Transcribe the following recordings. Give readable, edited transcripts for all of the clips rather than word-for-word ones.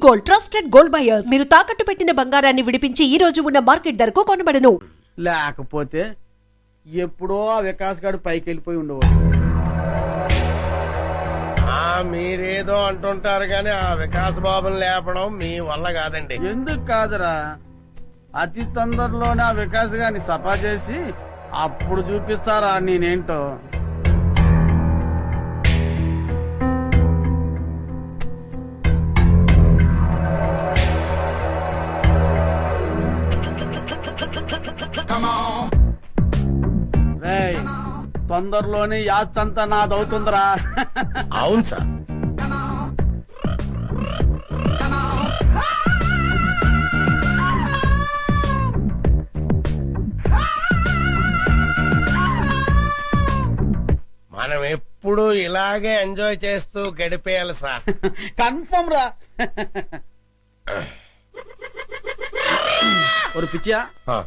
Gold, trusted gold buyers. మీరు తాకట్టు పెట్టిన బంగారాన్ని విడిపించి ఈ రోజు ఉన్న మార్కెట్ ధరకు కొనబడను. లేకపోతే ఎప్పుడో ఆ వికాస్ గారు పైకి వెళ్ళిపోయి ఉండేవాడు. మీరేదో అంటుంటారు గాని ఆ వికాస్ బాబుని లేపడం మీ వల్ల కాదండి. ఎందుకు కాదురా, అతి తొందరలోనే ఆ వికాస్ గారిని సఫా చేసి అప్పుడు చూపిస్తారా నేనేంటో. రేయ్, తొందరలోనే యాత్రంతా నాదవుతుందిరా. అవును సార్. మనం ఎప్పుడు ఇలాగే ఎంజాయ్ చేస్తూ గడిపేయాలి సార్. కన్ఫర్మ్ రా. ఒక పిచ్చియా,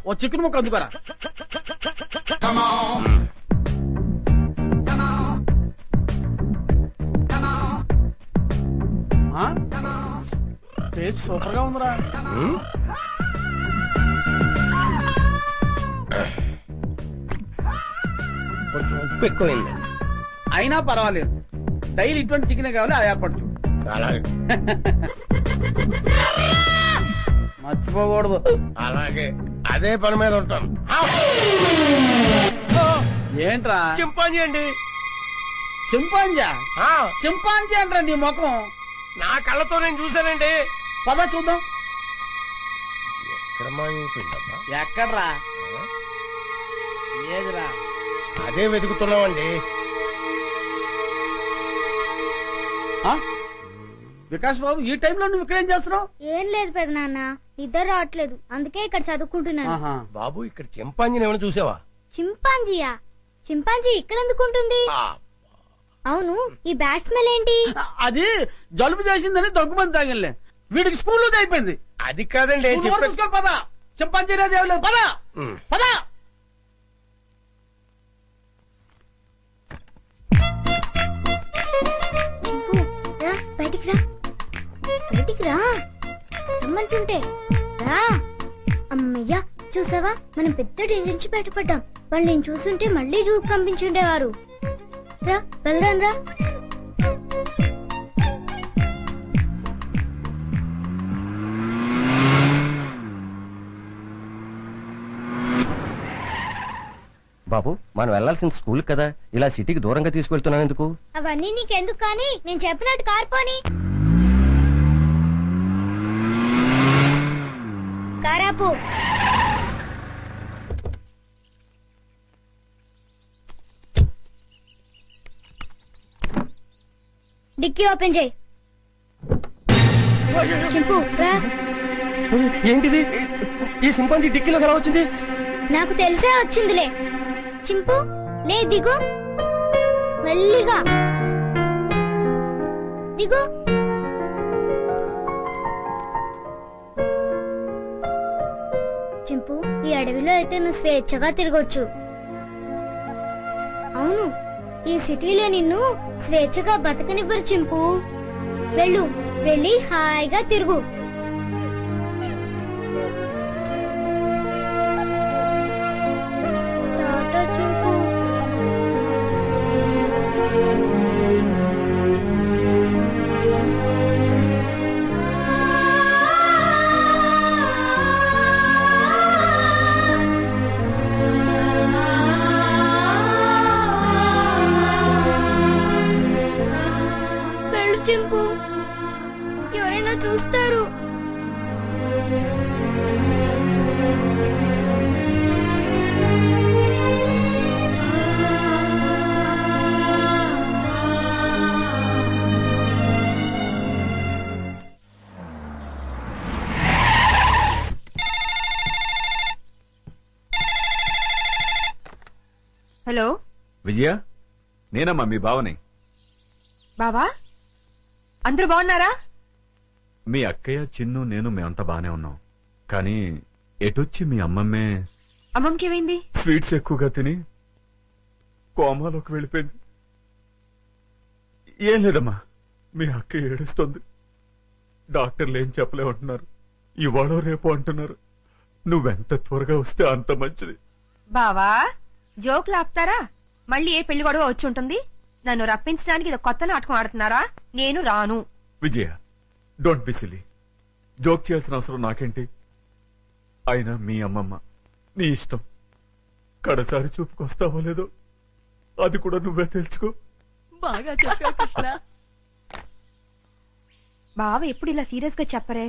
ఓ చికెన్ ముక్క అందుకోరా. టేస్ట్ సూపర్ గా ఉందిరా. కొంచెం ఉప్పు ఎక్కువైంది. అయినా పర్వాలేదు, డైలీ ఇటువంటి చికెన్ కావాలి, అది ఏర్పాటు చూడు. అలాగే మర్చిపోకూడదు. అలాగే అదే పని మీద ఉంటాను. ఏంట్రా? చింపాంజీ అండి. చింపాంజా? చింపాంజీ అంటారా నీ ముఖం? నా కళ్ళతో నేను చూశానండి. పద చూద్దాం. ఎక్కడ మాయమైపోయిందబ్బా? ఎక్కడ్రా? ఏదిరా? అదే వెతుకుతున్నామండి. వికాస్ బాబు, ఈ టైంలో నువ్వు ఇక్కడేం చేస్తున్నావు? ఏం లేదు పెద్ద నాన్న, నిద్ర రావట్లేదు, అందుకే ఇక్కడ చదువుకుంటున్నాను. బాబు, ఇక్కడ చింపాంజీని ఏమైనా చూసావా? చింపాంజీయా? చింపాంజీ ఇక్కడ ఎందుకుంటుంది? అవును, ఈ బ్యాట్ స్మెల్ ఏంటి? అది జలుబు చేసిందని దగ్గుమంది తాగిలే, వీడికి స్కూల్లో అయిపోయింది. అది కాదండి. పదా, చింపాంజీ లేదు, పదా పదా. బయటికి రా, బయటికి రా రమ్మంటుంటే రా. అమ్మయ్యా, చూసావా, మనం పెద్ద డేంజర్ నుంచి బయటపడ్డాం. వాళ్ళు నేను చూస్తుంటే మళ్ళీ జూకు పంపించుండేవారు. రా, వెళ్దాం రా. బాబు, మనం వెళ్లాల్సిన స్కూల్ కదా, ఇలా సిటీకి దూరంగా తీసుకెళ్తున్నావు ఎందుకు? అవన్నీ నీకెందుకు కానీ, నేను చెప్పినట్టు కార్పోని. కారాపు. డిక్కీ ఓపెన్ చేయి. చింపు రా. ఏంటిది? ఈ సింపాంజీ డిక్కీలో ఎలా వచ్చింది? నాకు తెలిసే వచ్చిందిలే. చింపు లే, దిగు, మెల్లిగా దిగు. చింపు, ఈ అడవిలో అయితే నువ్వు స్వేచ్ఛగా తిరగొచ్చు. అవును, ఈ సిటీలో నిన్ను స్వేచ్ఛగా బతకనివ్వరు చింపు. వెళ్ళు, వెళ్ళి హాయిగా తిరుగు. చింపు, ఎవరైనా చూస్తారు. హలో విజయ, నేనమ్మా మీ బావని. బావా, అందరూ బాగున్నారా? మీ అక్కయ్య, చిన్ను, నేను మేమంతా బానే ఉన్నాం. కానీ ఎటొచ్చి మీ అమ్మమ్మే అమ్మమ్మకి ఏమైంది? స్వీట్స్ ఎక్కువగా తిని కోమాలోకి వెళ్ళిపోయింది. ఏం లేదమ్మా, మీ అక్క ఏడుస్తోంది. డాక్టర్లు ఏం చెప్పలేమంటున్నారు, ఇవాళ రేపు అంటున్నారు. నువ్వెంత త్వరగా వస్తే అంత మంచిది. బావా జోకులు ఆపుతారా? మళ్ళీ ఏ పెళ్లి గొడవ వచ్చి ఉంటుంది. నన్ను రప్పించడానికి ఇది కొత్త నాటకం ఆడుతున్నారా? నేను రాను. విజయ, డోంట్ బి సిలీ. జోక్ చేయాల్సిన అవసరం నాకేంటి? అయినా మీ అమ్మమ్మ, నీ ఇష్టం. కడసారి చూపుకొస్తావో లేదో అది కూడా నువ్వే తెలుసుకో. బాగా చెప్పావు కృష్ణ. బావ ఎప్పుడు ఇలా సీరియస్ గా చెప్పరే.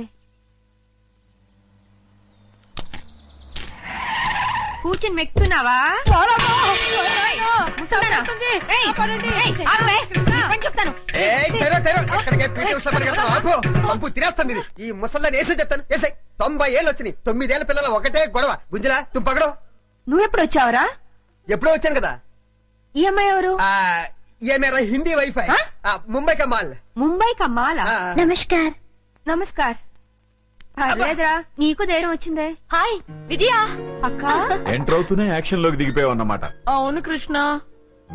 కూర్చొని మెక్కుతున్నావా? చెప్తాను. తినేస్తుంది ఈ ముసల్దాన్ని వేసి చెప్తాను. వేసే 90 ఏళ్ళు వచ్చినాయి, 9 ఏళ్ల పిల్లల ఒకటే గొడవ. గుంజలా తుంపగడం. నువ్వెప్పుడు వచ్చావరా? ఎప్పుడో వచ్చాను కదా. ఈ అమ్మాయి ఎవరు? ये मेरा हिंदी वाईफाई, मुंबई का माल. ముంబై కమ్మాలా? నమస్కార్. నమస్కార్. లేదురా, నీకు ధైర్యం వచ్చిందే. హాయ్ విజయ. అక్క ఎంటర్ అవుతూనే యాక్షన్ లోకి దిగిపోయావు అన్నమాట. అవును కృష్ణ.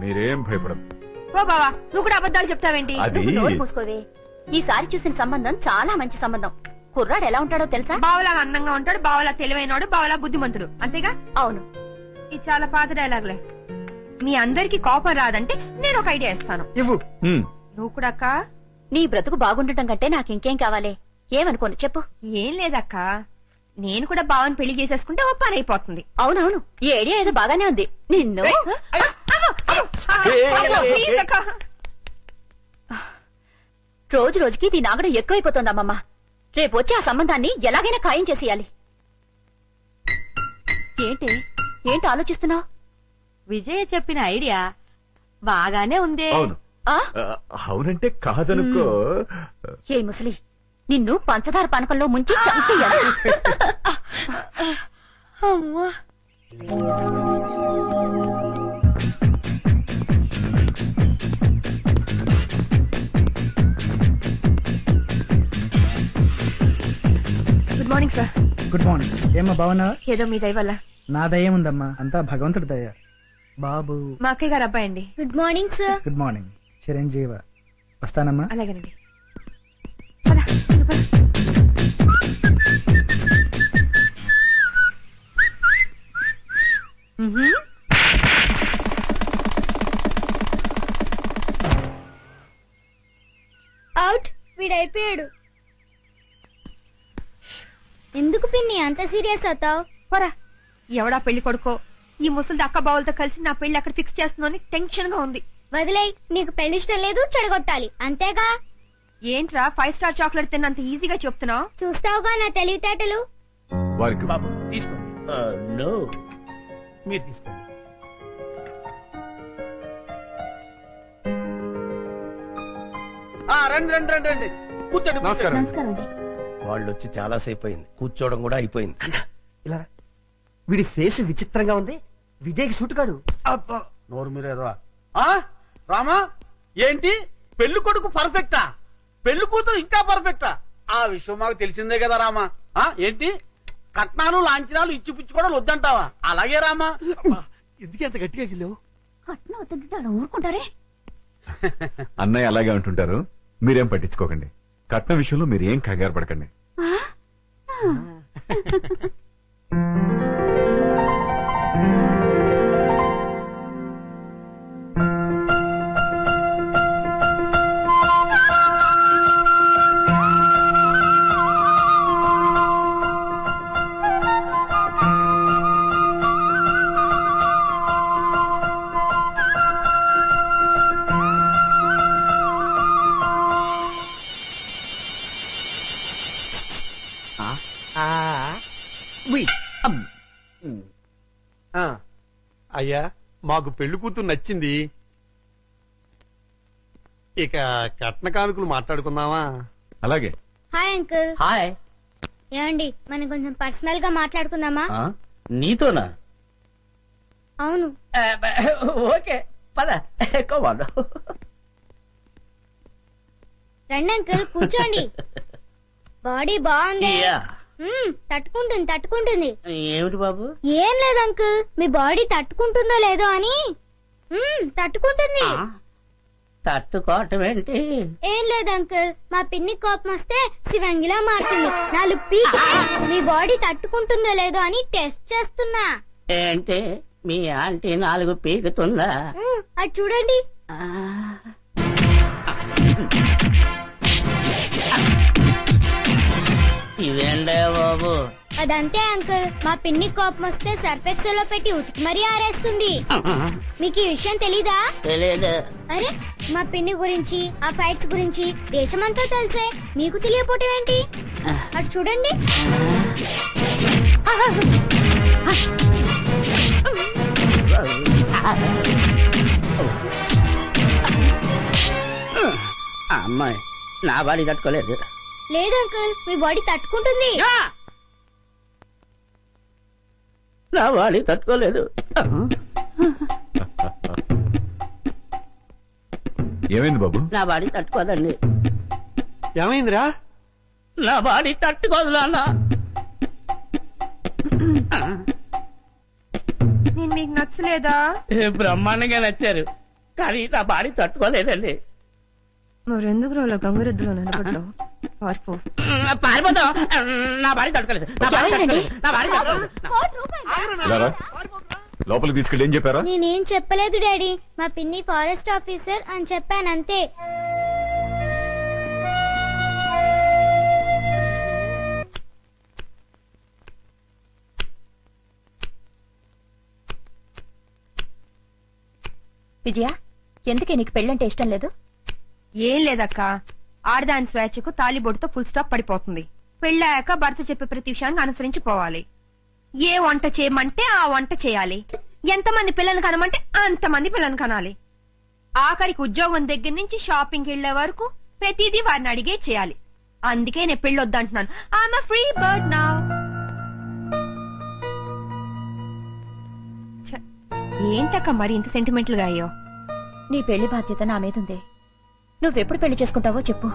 మీరేం భయపడదు. ఓ బావా, నువ్వు కూడా అబద్ధాలు చెప్తావేంటి? అది నోరు మూసుకోవే. ఈసారి చూసిన సంబంధం చాలా మంచి సంబంధం. కుర్రాడు ఎలా ఉంటాడో తెలుసా? బావలా అందంగా ఉంటాడు, బావలా తెలివైనడు, బావలా బుద్ధిమంతుడు. అంతేగా? అవును. ఇది చాలా పాత డైలాగులే. మీ అందరికి కోపం రాదంటే నేను ఒక ఐడియా ఇస్తాను. ఇవ్వు. నువ్వు కూడా అక్క. నీ బ్రతుకు బాగుండటం కంటే నాకు ఇంకేం కావాలి? ఏమనుకోను చెప్పు. ఏం లేదక్క, నేను కూడా బావని పెళ్లి చేసేసుకుంటే ఓ పని అయిపోతుంది. అవునవును, ఈ ఐడియా ఏదో బాగానే ఉంది. నిన్ను ప్లీజ్ అక్క. రోజు రోజుకి దీని ఆగడం ఎక్కువైపోతుంది అమ్మమ్మ. రేపు వచ్చి ఆ సంబంధాన్ని ఎలాగైనా ఖాయం చేసేయాలి. ఏంటి ఆలోచిస్తున్నావు? విజయ చెప్పిన ఐడియా బాగానే ఉందే. అవును. అవునంటే కాదనుకో. ఏ ముసలి, నిన్ను పంచదార పానకంలో ముంచి చంపేయాలి. Good morning sir. Good morning. ఏమ్మా బాగున్నావా? ఏదో మీ దయ వల్ల. నా దయ ఉందమ్మా, అంతా భగవంతుడి దయ. బాబు మా అక్కయ్య గారు అబ్బాయి అండి. Good morning sir. Good morning. చిరంజీవ. వస్తానమ్మా. అలాగేనండి. అవుట్. వీడైపోయాడు. ఎందుకు పిన్ని అంత సీరియస్ అవుతావు? పోరా, ఎవడా పెళ్లి కొడుకో ఈ ముసలి అక్క బావులతో కలిసి నా పెళ్లి అక్కడ ఫిక్స్ చేస్తుందని టెన్షన్ గా ఉంది. వదిలేయ్, నీకు పెళ్లి ఇష్టం లేదు, చెడగొట్టాలి అంతేగా. ఏంట్రా 5 స్టార్ చాక్లెట్ తిన్నంత ఈజీగా చెప్తున్నావు? చూస్తావుగా నా తెలివితేటలు. వారికి బాబు తీసుకోండి. నో, మీరు తీసుకోండి. రండి రండి రండి రండి, కూర్చోండి. నమస్కారం. నమస్కారం అండి. వాళ్ళు వచ్చి చాలా సేపు అయింది, కూర్చోవడం కూడా అయిపోయింది. ఇలా వీడి ఫేస్ విచిత్రంగా ఉంది. విజయ్కి సూటుకాడు. నోరు మీరేదో. రామా, ఏంటి పెళ్లి కొడుకు పర్ఫెక్టా? పెళ్లి కూతురు ఇంకా పర్ఫెక్టా? ఆ విషయం మాకు తెలిసిందే కదా రామా. ఏంటి కట్నాలు లాంఛనాలు ఇచ్చి పుచ్చుకోవడం వద్దంటావా? అలాగే రామా. ఎందుకు ఎంత గట్టిగా గిల్లావు? కట్నం వద్దంటే అలా ఊరుకుంటారే. అన్నయ్య అలాగే అంటుంటారు, మీరేం పట్టించుకోకండి. కట్న విషయంలో మీరు ఏం కంగారు పడకండి. అయ్యా, మాకు పెళ్లి కూతురు నచ్చింది. ఇక కట్న కానుకలు మాట్లాడుకుందామా? అలాగే. Hi uncle. హాయ్. ఏమండి, మనం కొంచెం పర్సనల్ గా మాట్లాడుకుందామా? నీతోనా? అవును. ఓకే పద. రండి అంకుల్, కూర్చోండి. బాడీ బాగుంది. తట్టుకుంటుంది తట్టుకుంటుంది. ఏమిటి బాబు? ఏం లేదు అంకుల్, మీ బాడీ తట్టుకుంటుందో లేదో అని. తట్టుకుంటుంది. తట్టుకోవటం ఏంటి? ఏం లేదు అంకుల్, మా పిన్ని కోపం వస్తే శివంగిలా మారుతుంది. 4 పీక్ మీ బాడీ తట్టుకుంటుందో లేదో అని టెస్ట్ చేస్తున్నా. ఏంటి మీ ఆంటీ 4 పీకుతుందా? అది చూడండి. ఇదేంటే బాబు? అదంతే అంకుల్, మా పిన్ని కోపం వస్తే సర్ఫెక్సల్ లో పెట్టి ఉతికి మరీ ఆరేస్తుంది. మీకు ఈ విషయం తెలీదా? తెలీదు. అరే, మా పిన్ని గురించి ఆ ఫైట్స్ గురించి దేశమంతా తెలిసే మీకు తెలియపోవటం ఏంటి? అటు చూడండి. అమ్మాయి నా బాడీ తట్టుకోలేదు. లేదు అంకుల్, మీ బాడీ తట్టుకుంటుంది. నా బాడీ తట్టుకోలేదు. ఏమైంది బాబు? నా బాడీ తట్టుకోదండి. ఏమైందిరా? నా బాడీ తట్టుకోదు నాన్న. నేను మీకు నచ్చలేదా? బ్రహ్మాండంగా నచ్చారు, కానీ నా బాడీ తట్టుకోలేదండి. మరెందుకు రోజులో గంగురెద్దులో నిలబడ్డావు? పారిపోతాం. నా బాడీ తట్టుకోలేదు. నా బాడీ తట్టుకోలేదు. నా బాడీ తట్టుకోలేదు. ఇలారా? లోపలికి తీసుకెళ్ళి ఏం చెప్పారా? నేనేం చెప్పలేదు డాడీ, మా పిన్ని ఫారెస్ట్ ఆఫీసర్ అని చెప్పానంతే. విజయ, ఎందుకే నీకు పెళ్ళంటే ఇష్టం లేదు? ఏం లేదక్క, ఆడదాని స్వేచ్ఛకు తాలిబొట్టుతో ఫుల్ స్టాప్ పడిపోతుంది. పెళ్ళాక భర్త చెప్పే ప్రతి విషయాన్ని అనుసరించి పోవాలి. ఏ వంట చేయమంటే ఆ వంట చేయాలి. ఎంతమంది పిల్లల్ని కనమంటే అంతమంది పిల్లల్ని కనాలి. ఆఖరికి ఉద్యోగం దగ్గర నుంచి షాపింగ్కి వెళ్లే వరకు ప్రతిదీ వారిని అడిగే చేయాలి. అందుకే నేను పెళ్ళొద్దంటున్నాను. I'm free bird now. ఏంటక్క మరి ఇంత సెంటిమెంటల్ గా అయ్యో? నీ పెళ్లి బాధ్యత నా మీదుంది. నువ్వెప్పుడు పెళ్లి చేసుకుంటావో చెప్పు.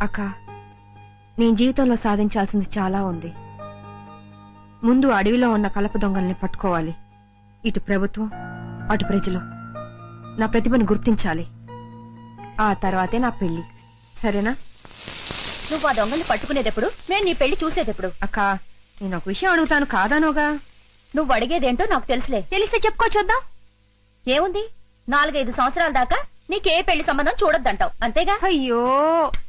అక్క, నేను జీవితంలో సాధించాల్సింది చాలా ఉంది. ముందు అడవిలో ఉన్న కలప దొంగల్ని పట్టుకోవాలి. ఇటు ప్రభుత్వం, అటు ప్రజలు నా ప్రతిభను గుర్తించాలి. ఆ తర్వాతే నా పెళ్లి. సరేనా? నువ్వు ఆ దొంగల్ని పట్టుకునేదెప్పుడు, నేను నీ పెళ్లి చూసేదెప్పుడు? అక్క, నేను ఒక విషయం అడుగుతాను, కాదానోగా? నువ్వు అడిగేదేంటో నాకు తెలుసులే. తెలిస్తే చెప్పుకో చూద్దాం. ఏముంది, 4-5 సంవత్సరాల దాకా నీకే పెళ్లి సంబంధం చూడొద్దంటావు, అంతేగా? అయ్యో,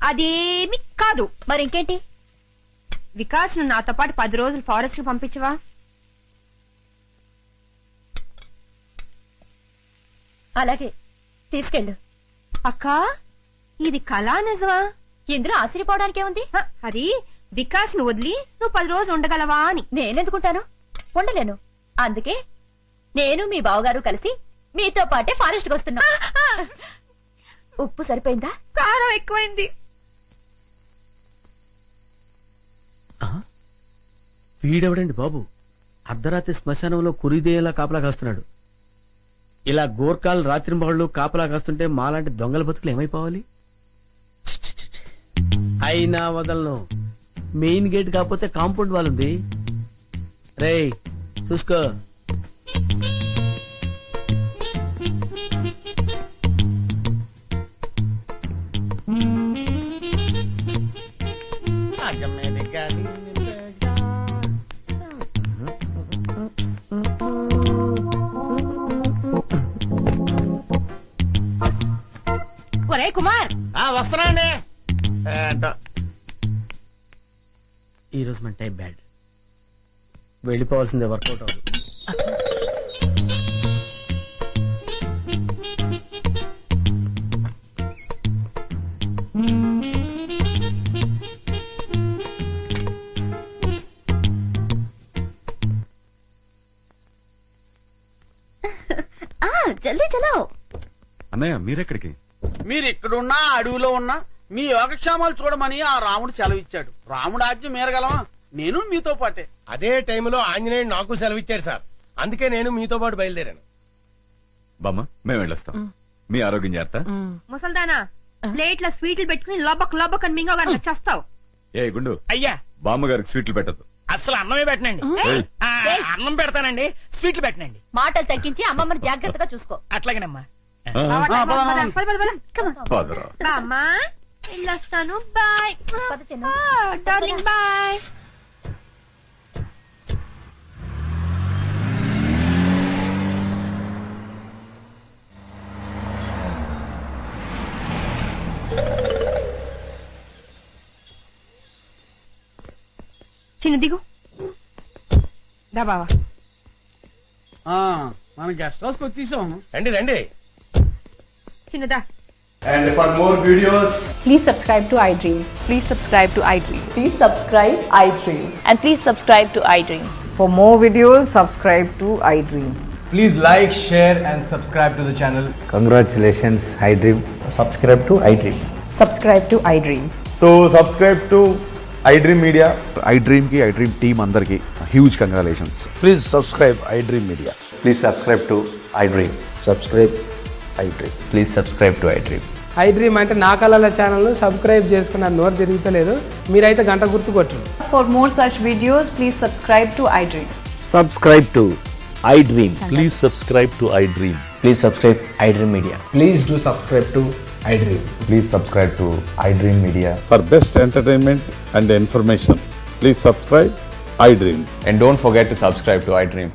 అదేమి కాదు. మరి ఇంకేంటి? వికాస్ ను నాతో పాటు 10 రోజులు ఫారెస్ట్ కి పంపించవా? అలాగే, తీసుకెళ్ళు. అక్క, ఇది కళా నిజమా? ఇందులో ఆశ్చర్యపోవడానికే ఉంది. అది వికాస్ ను వదిలి నువ్వు 10 రోజులు ఉండగలవా అని. నేనెందుకుంటాను? ఉండలేను. అందుకే నేను మీ బావగారు కలిసి మీతో పాటే ఫారెస్ట్ కి వస్తున్నా. ఉప్పు సరిపోయిందా? కారం ఎక్కువైంది. వీడెవడండి బాబు, అర్ధరాత్రి శ్మశానంలో కురిదేలా కాపలా కాస్తున్నాడు. ఇలా గోర్ఖాలు రాత్రింబహళ్ళు కాపలా కాస్తుంటే మాలాంటి దొంగల బతుకులు ఏమైపోవాలి? అయినా వదలను. మెయిన్ గేట్ కాకపోతే కాంపౌండ్ వాల్ ఉంది. రేయ్ చూసుకో. ఒరే కుమార్, వస్తున్నాండి. ఈ రోజు మన టైం బ్యాడ్, వెళ్ళిపోవాల్సిందే, వర్కౌట్ అవ్వదు. జల్దీ చలో. అన్నయ్య మీరెక్కడికి? మీరు ఇక్కడున్నా అడవిలో ఉన్నా మీ యోగక్షేమాలు చూడమని ఆ రాముడు సెలవిచ్చాడు. రాముడు ఆజ్ఞ మేరగలమా? నేను మీతో పాటే. అదే టైంలో ఆంజనేయుడు నాకు సెలవిచ్చాడు సార్, అందుకే నేను మీతో పాటు బయలుదేరాను. బామ్మ, మేము వెళ్ళొస్తాం. మీ ఆరోగ్యం జాగ్రత్త. ముసల్దానా, ప్లేట్ల స్వీట్లు పెట్టుకుని లోబక్ లోబక్ అని మింగ చేస్తావు. ఏ గుండు, అయ్యా బామ్మగారికి స్వీట్లు పెట్టద్దు. అసలు అన్నమే పెట్టనండి. అన్నం పెడతానండి, స్వీట్లు పెట్టనండి. మాటలు తగ్గించి అమ్మమ్మని జాగ్రత్తగా చూసుకో. అట్లాగేనమ్మా. పదరా. బామ్మా వెళ్ళొస్తాను బాయ్ పద చిన్న డార్లింగ్ బాయ్. చిన్న దిగు దా బావా. మన గెస్ట్ హౌస్ కి వచ్చేసాం. రండి రండి. చిన్నదా. And for more videos, Please subscribe to iDream. Please subscribe to iDream. Please subscribe iDream. And please subscribe to iDream. For more videos, subscribe to iDream. Please like, share and subscribe to the channel. Congratulations iDream. Subscribe to iDream. Subscribe to iDream. so subscribe to iDream Media. iDream ki iDream team andarki huge congratulations. Please subscribe iDream media. Please subscribe to iDream. Subscribe iDream. Please subscribe to iDream. iDream అంటే నా కళల channel subscribe చేసుకున్న నోరు తిరుగుతలేదు. మీరైతే గంట గుర్తు కొట్టండి. For more such videos, please subscribe to iDream. Subscribe to iDream. Please subscribe to iDream. Please subscribe iDream Media. Please do subscribe to iDream. Please subscribe to iDream Media. For best entertainment and information, please subscribe iDream. And don't forget to subscribe to iDream.